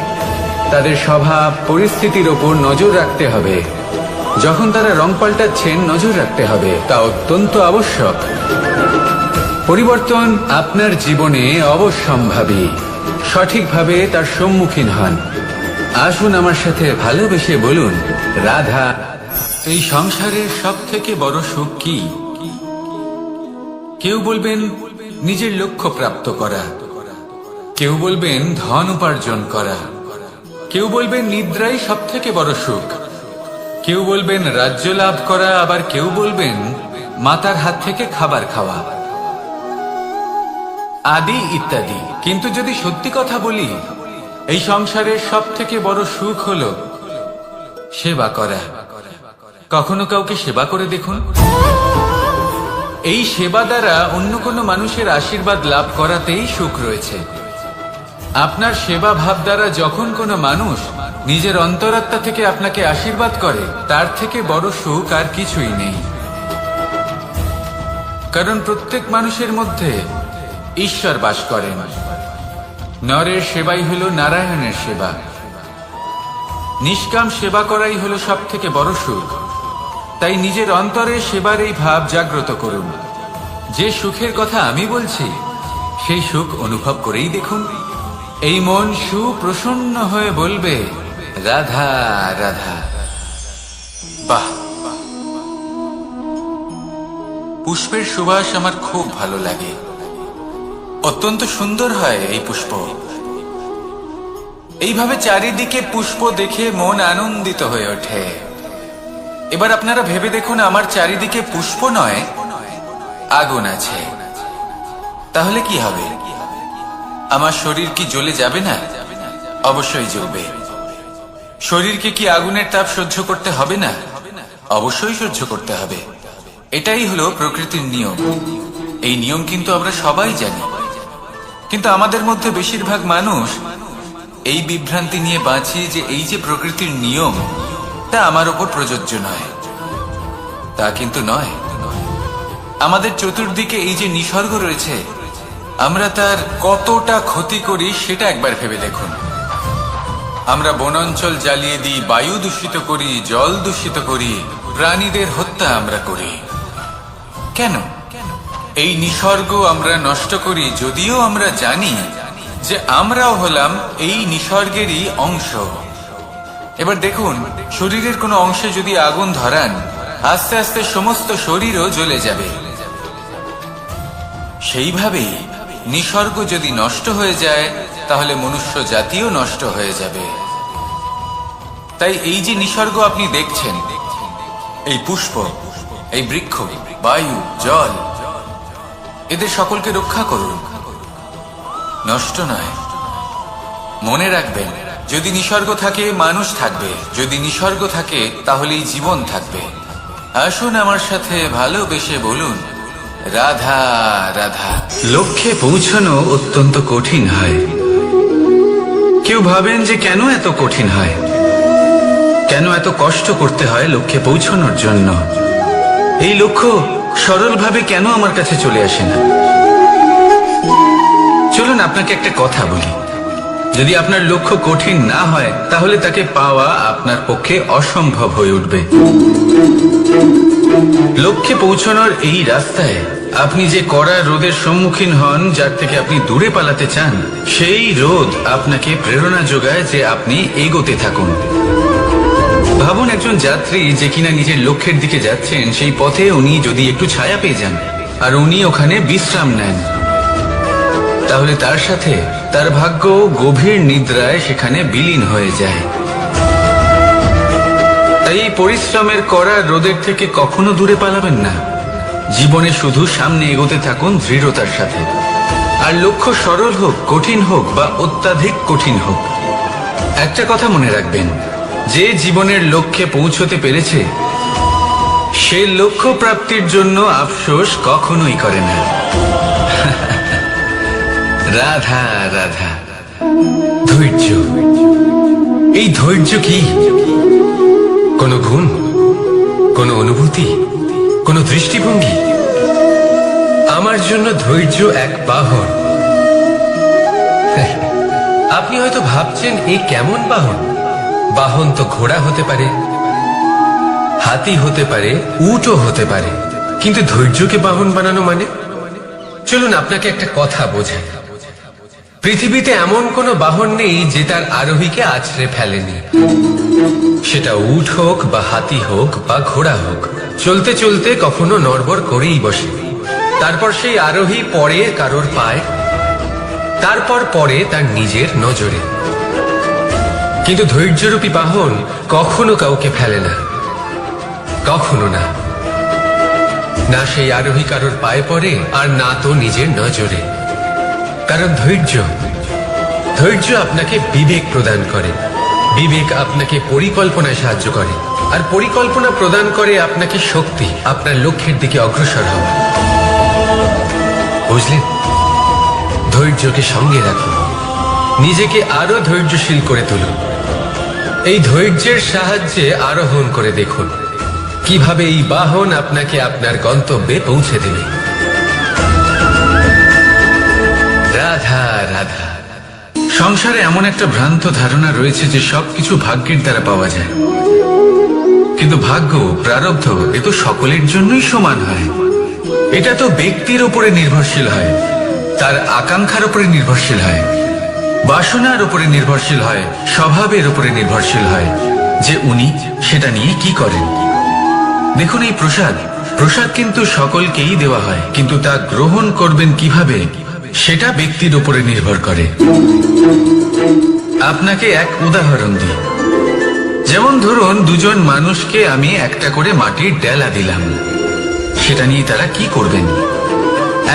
তাদের স্বভাব, পরিস্থিতির ওপর নজর রাখতে হবে। যখন তারা রং পাল্টাচ্ছেন নজর রাখতে হবে, তা অত্যন্ত আবশ্যক। পরিবর্তন আপনার জীবনে অবশ্যম্ভাবী, সঠিকভাবে তার সম্মুখীন হন। আসুন আমার সাথে ভালোবেসে বলুন, রাধা। এই সংসারের সব থেকে বড় সুখ কি? কেউ বলবেন নিজের লক্ষ্য প্রাপ্ত করা, কেউ বলবেন ধন উপার্জন করা, কেউ বলবেন নিদ্রাই সব থেকে বড় সুখ, কেউ বলবেন রাজ্য লাভ করা, আবার কেউ বলবেন মাতার হাত থেকে খাবার খাওয়া, আদি ইত্যাদি। কিন্তু যদি সত্যি কথা বলি, এই সংসারের সব থেকে বড় সুখ হলো সেবা করা। কখনো কাউকে সেবা করে দেখুন। এই সেবা দ্বারা অন্য কোনো মানুষের আশীর্বাদ লাভ করাতেই সুখ রয়েছে। আপনার সেবা ভাব দ্বারা যখন কোনো মানুষ নিজের অন্তরাত্মা থেকে আপনাকে আশীর্বাদ করে, তার থেকে বড় সুখ আর কিছুই নেই। কারণ প্রত্যেক মানুষের মধ্যে ঈশ্বর বাস করেন। নরের সেবাই হলো নারায়ণের সেবা। নিষ্কাম সেবা করাই হলো সব থেকে বড় সুখ। তাই নিজের অন্তরে সেবার এই ভাব জাগ্রত করুন। যে সুখের কথা আমি বলছি, সেই সুখ অনুভব করেই দেখুন। এই মন সুপ্রসন্ন হয়ে বলবে, রাধা রাধা। বাহ, পুষ্পের সুবাস আমার খুব ভালো লাগে। অত্যন্ত সুন্দর হয় এই পুষ্প। এইভাবে চারিদিকে পুষ্প দেখে মন আনন্দিত হয়ে ওঠে। এবার আপনারা ভেবে দেখুন, আমার চারিদিকে পুষ্প নয়, আগুন আছে। তাহলে কি হবে? আমার শরীর কি জ্বলে যাবে না? অবশ্যই জ্বলবে। শরীরকে কি আগুনের তাপ সহ্য করতে হবে না? অবশ্যই সহ্য করতে হবে। এটাই হলো প্রকৃতির নিয়ম। এই নিয়ম কিন্তু আমরা সবাই জানি, কিন্তু আমাদের মধ্যে বেশিরভাগ মানুষ এই বিভ্রান্তি নিয়ে বাঁচি যে এই যে প্রকৃতির নিয়ম তা আমার ওপর প্রযোজ্য নয়। তা কিন্তু নয়। আমাদের চতুর্দিকে এই যে নিসর্গ রয়েছে, আমরা তার কতটা ক্ষতি করি সেটা একবার ভেবে দেখুন। আমরা বনাঞ্চল জ্বালিয়ে দিই, বায়ু দূষিত করি, জল দূষিত করি, প্রাণীদের হত্যা আমরা করি। কেন? এই নিসর্গ আমরা নষ্ট করি, যদিও আমরা জানি যে আমরাও হলাম এই নিসর্গেরই অংশ। এবার দেখুন, শরীরের কোনো অংশে যদি আগুন ধরান, আস্তে আস্তে সমস্ত শরীরও জ্বলে যাবে। সেইভাবেই নিসর্গ যদি নষ্ট হয়ে যায়, তাহলে মনুষ্য জাতিও নষ্ট হয়ে যাবে। তাই এই যে নিসর্গ আপনি দেখছেন, এই পুষ্প, এই বৃক্ষ, বায়ু, জল, এদের সকলকে রক্ষা করুন, নষ্ট নয়। মনে রাখবেন, যদি নিসর্গ থাকে মানুষ থাকবে, যদি নিসর্গ থাকে তাহলেই জীবন থাকবে। আসুন আমার সাথে ভালোবেসে বলুন, রাধা রাধা। লক্ষ্যে পৌঁছানো অত্যন্ত কঠিন হয়। কেউ ভাবেন যে কেন এত কঠিন হয়, কেন এত কষ্ট করতে হয় লক্ষ্যে পৌঁছানোর জন্য। এই লক্ষ্য সরলভাবে কেন আমার কাছে চলে আসে না? চলুন আপনাকে একটা কথা বলি, যদি আপনার লক্ষ্য কঠিন না হয় তাহলে তাকে পাওয়া আপনার পক্ষে অসম্ভব হয়ে উঠবে। লক্ষ্যে পৌঁছানোর এই রাস্তায় আপনি যে কড়া রোদের সম্মুখীন হন, যার থেকে আপনি দূরে পালাতে চান, সেই রোদ আপনাকে প্রেরণা যোগায় যে আপনি এগোতে থাকুন। ভাবুন একজন যাত্রী যে কিনা নিজের লক্ষ্যের দিকে যাচ্ছেন, সেই পথে উনি যদি একটু ছায়া পেয়ে যান আর উনি ওখানে বিশ্রাম নেন, তাহলে তার সাথে তার ভাগ্য গভীর নিদ্রায় সেখানে বিলীন হয়ে যায়। তাই এই পরিশ্রমের করা রোদের থেকে কখনো দূরে পালাবেন না। জীবনে শুধু সামনে এগোতে থাকুন দৃঢ়তার সাথে। আর লক্ষ্য সরল হোক, কঠিন হোক বা অত্যাধিক কঠিন হোক, একটা কথা মনে রাখবেন, যে জীবনের লক্ষ্যে পৌঁছতে পেরেছে সে লক্ষ্য প্রাপ্তির জন্য আফসোস কখনোই করে না। রাধা রাধা। ধৈর্য, এই ধৈর্য কি কোনো গুণ, কোনো অনুভূতি, কোনো দৃষ্টিভঙ্গি? আমার জন্য ধৈর্য এক বাহন। আপনি হয়তো ভাবছেন, এই কেমন বাহন? বাহন তো ঘোড়া হতে পারে, হাতি হতে পারে, উটও হতে পারে, কিন্তু ধৈর্যকে বাহন বানানো মানে? চলুন আপনাকে একটা কথা বোঝাই। পৃথিবীতে এমন কোনো বাহন নেই যে তার আরোহীকে আছড়ে ফেলেনি। সেটা উট হোক বা হাতি হোক বা ঘোড়া হোক, চলতে চলতে কখনো নড়বড় করেই বসে। তারপর সেই আরোহী পড়ে কারোর পায়, তারপর পড়ে তার নিজের নজরে। কিন্তু ধৈর্যরূপী বাহন কখনো কাউকে ফেলে না, কখনো না। না সেই আরোহী কারোর পায়ে পড়ে, আর না তো নিজের নজরে। কারণ ধৈর্য আপনাকে বিবেক প্রদান করে, বিবেক আপনাকে পরিকল্পনায় সাহায্য করে, আর পরিকল্পনা প্রদান করে আপনাকে শক্তি, আপনার লক্ষ্যের দিকে অগ্রসর হওয়া। বুঝলেন? ধৈর্যকে সঙ্গে রাখুন, নিজেকে আরো ধৈর্যশীল করে তুলুন। এই ধৈর্যের সাহায্যে আরোহণ করে দেখুন কিভাবে এই বাহন আপনাকে আপনার গন্তব্যে পৌঁছে দেবে। রাধা রাধা। সংসারে এমন একটা ভ্রান্ত ধারণা রয়েছে যে সবকিছু ভাগ্যের দ্বারা পাওয়া যায়, কিন্তু ভাগ্য, প্রারব্ধ এ তো সকলের জন্যই সমান হয়। এটা তো ব্যক্তির উপরে নির্ভরশীল হয়, তার আকাঙ্ক্ষার উপরে নির্ভরশীল হয়, বাসনার উপরে নির্ভরশীল হয়, স্বভাবের উপরে নির্ভরশীল হয় যে উনি সেটা নিয়ে কি করেন। দেখুন, এই প্রসাদ কিন্তু সকলকেই দেওয়া হয়, কিন্তু তা গ্রহণ করবেন কিভাবে সেটা ব্যক্তির উপরে নির্ভর করে। আপনাকে এক উদাহরণ দিই। যেমন ধরুন, দুজন মানুষকে আমি একটা করে মাটির ডেলা দিলাম, সেটা নিয়ে তারা কি করবেন?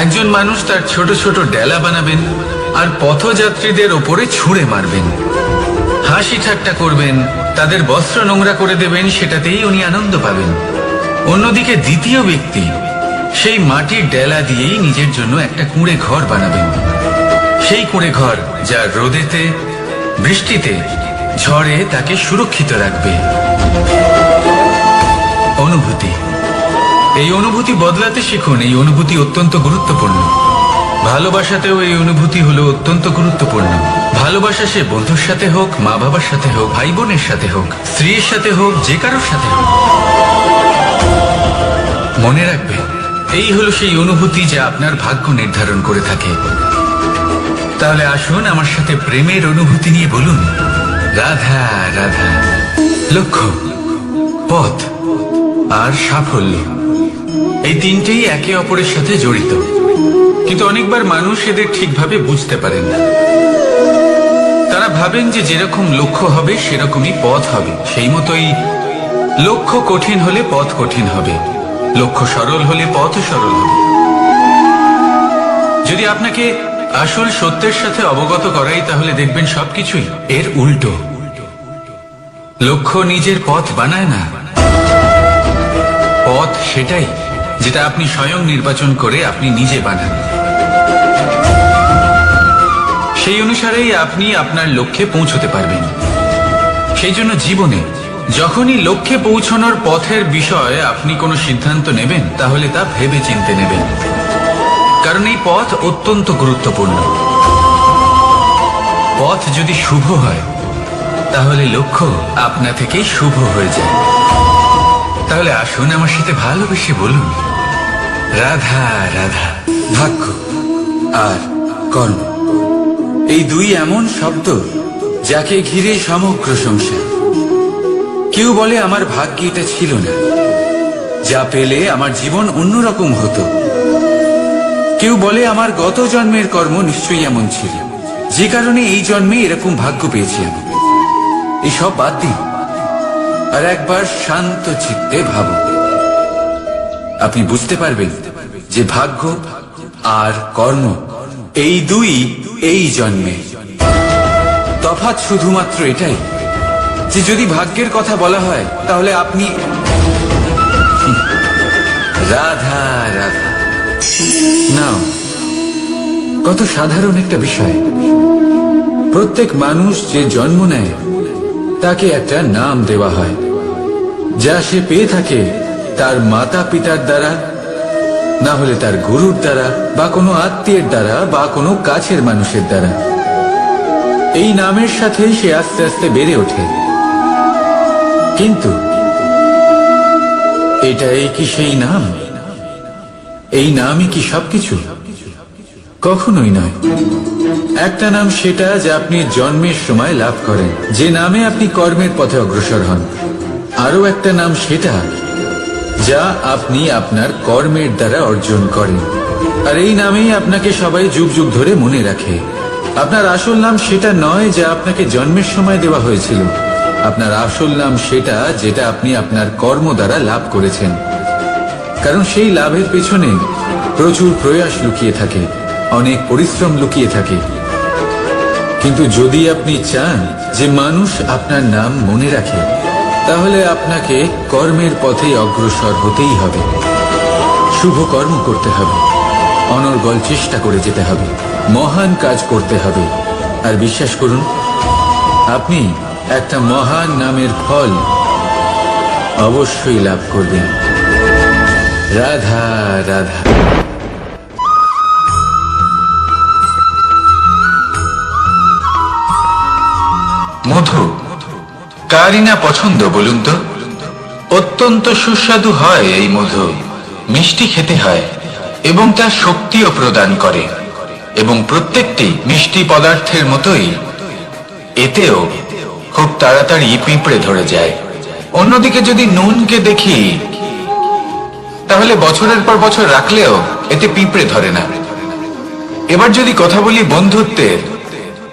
একজন মানুষ তার ছোট ছোট ডেলা বানাবেন আর পথযাত্রীদের ওপরে ছুঁড়ে মারবেন। হাসি ঠাট্টা করবেন, তাদের বস্ত্র নোংরা করে দেবেন, সেটাতেই উনি আনন্দ পাবেন। অন্যদিকে দ্বিতীয় ব্যক্তি সেই মাটির ডেলা দিয়েই নিজের জন্য একটা কুঁড়ে ঘর বানাবেন। সেই কুঁড়ে ঘর যা রোদেতে, বৃষ্টিতে, ঝড়ে তাকে সুরক্ষিত রাখবে। অনুভূতি, এই অনুভূতি বদলাতে শিখুন। এই অনুভূতি অত্যন্ত গুরুত্বপূর্ণ। ভালোবাসাতেও এই অনুভূতি হলো অত্যন্ত গুরুত্বপূর্ণ। ভালোবাসা সে বন্ধুর সাথে হোক, মা বাবার সাথে হোক, ভাই বোনের সাথে হোক, স্ত্রীর সাথে হোক, যে কারোর সাথে হোক, মনে রাখবে এই হলো সেই অনুভূতি যা আপনার ভাগ্য নির্ধারণ করে থাকে। তাহলে আসুন আমার সাথে প্রেমের অনুভূতি নিয়ে বলুন, রাধা রাধা। লক্ষ্য, পথ আর সাফল্য, এই তিনটেই একে অপরের সাথে জড়িত, কিন্তু অনেকবার মানুষ এদের ঠিকভাবে বুঝতে পারেন না। তারা ভাবেন যে যেরকম লক্ষ্য হবে সেরকমই পথ হবে। সেই মতোই লক্ষ্য কঠিন হলে পথ কঠিন হবে, লক্ষ্য সরল হলে পথ সরল হবে। যদি আপনাকে আসল সত্যের সাথে অবগত করাই, তাহলে দেখবেন সবকিছুই এর উল্টো। লক্ষ্য নিজের পথ বানায় না, পথ সেটাই যেটা আপনি স্বয়ং নির্বাচন করে আপনি নিজে বানান। সেই অনুসারেই আপনি আপনার লক্ষ্যে পৌঁছতে পারবেন। সেই জন্য জীবনে যখনই লক্ষ্যে পৌঁছানোর পথের বিষয়ে আপনি কোনো সিদ্ধান্ত নেবেন, তাহলে তা ভেবে চিন্তে নেবেন, কারণ এই পথ অত্যন্ত গুরুত্বপূর্ণ। পথ যদি শুভ হয়, তাহলে লক্ষ্য আপনা থেকেই শুভ হয়ে যায়। তাহলে আসুন আমার সাথে ভালোবেসে বলুন, রাধা রাধা। ভাগ্য আর কর্ম, এই দুই এমন শব্দ যাকে ঘিরে সমগ্র সংসার। কেউ বলে আমার ভাগ্যে এটা ছিল না, যা পেলে আমার জীবন অন্যরকম হতো। কেউ বলে আমার গত জন্মের কর্ম নিশ্চয়ই এমন ছিল, যে কারণে এই জন্মে এরকম ভাগ্য পেয়েছি আমি। এসব বাদ দিন আর একবার শান্ত চিত্তে ভাবুন। আপনি বুঝতে পারবেন যে ভাগ্য আর কর্ম এই দুই এই জন্মে। তফাৎ শুধুমাত্র এটাই যে যদি ভাগ্যের কথা বলা হয়, তাহলে আপনি রাধা রাধা। নাও, কত সাধারণ একটা বিষয়। প্রত্যেক মানুষ যে জন্ম নেয় তাকে একটা নাম দেওয়া হয়, যা সে পেয়ে থাকে তার মাতা পিতার দ্বারা, না হলে তার গুরুর দ্বারা, বা কোনো আত্মীয়ের দ্বারা, বা কোনো কাছের মানুষের দ্বারা। এই নামের সাথে সে আস্তে আস্তে বেড়ে ওঠে। কিন্তু এটাই কি সেই নাম? এই নামই কি সবকিছু? কখনোই নয়। একটা নাম সেটা যা আপনি জন্মের সময় লাভ করেন, যে নামে আপনি কর্মের পথে অগ্রসর হন। আরো একটা নাম সেটা যা আপনি আপনার কর্মের দ্বারা অর্জন করেন, আর এই নামেই আপনাকে সবাই যুগ যুগ ধরে মনে রাখে। আপনার আসল নাম সেটা নয় যা আপনাকে জন্মের সময় দেওয়া হয়েছিল। আপনার আসল নাম সেটা যেটা আপনি আপনার কর্ম দ্বারা লাভ করেছেন, কারণ সেই লাভের পেছনে প্রচুর প্রয়াস লুকিয়ে থাকে, অনেক পরিশ্রম লুকিয়ে থাকে। কিন্তু যদি আপনি চান যে মানুষ আপনার নাম মনে রাখে, তাহলে আপনাকে কর্মের পথে অগ্রসর হতেই হবে। শুভ কর্ম করতে হবে, অনর্গল চেষ্টা করে যেতে হবে, মহান কাজ করতে হবে। আর বিশ্বাস করুন, আপনি একটা মহান নামের ফল অবশ্যই লাভ করবেন। রাধা রাধা। মধু কারই না পছন্দ বলুন তো? অত্যন্ত সুস্বাদু হয় এই মধু, মিষ্টি খেতে হয় এবং তা শক্তিও প্রদান করে। এবং প্রত্যেকটি মিষ্টি পদার্থের মতোই এতেও খুব তাড়াতাড়ি পিঁপড়ে ধরে যায়। অন্যদিকে যদি নুনকে দেখি, তাহলে বছরের পর বছর রাখলেও এতে পিঁপড়ে ধরে না। এবার যদি কথা বলি বন্ধুত্বের,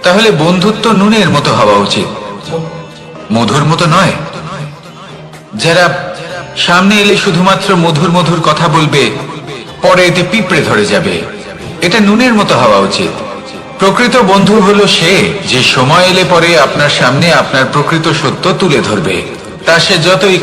তাহলে বন্ধুত্ব নুনের মতো হওয়া উচিত, মধুর মতো নয়। যারা সামনে এলে শুধুমাত্র মধুর মধুর কথা বলবে, পরে এতে পিঁপড়ে ধরে যাবে। এটা নুনের মতো হওয়া উচিত, প্রকৃত বন্ধু হলো সে যে সময় এলে পরে আপনার সামনে আপনার প্রকৃত সত্য তুলে ধরবে, তা সে যতই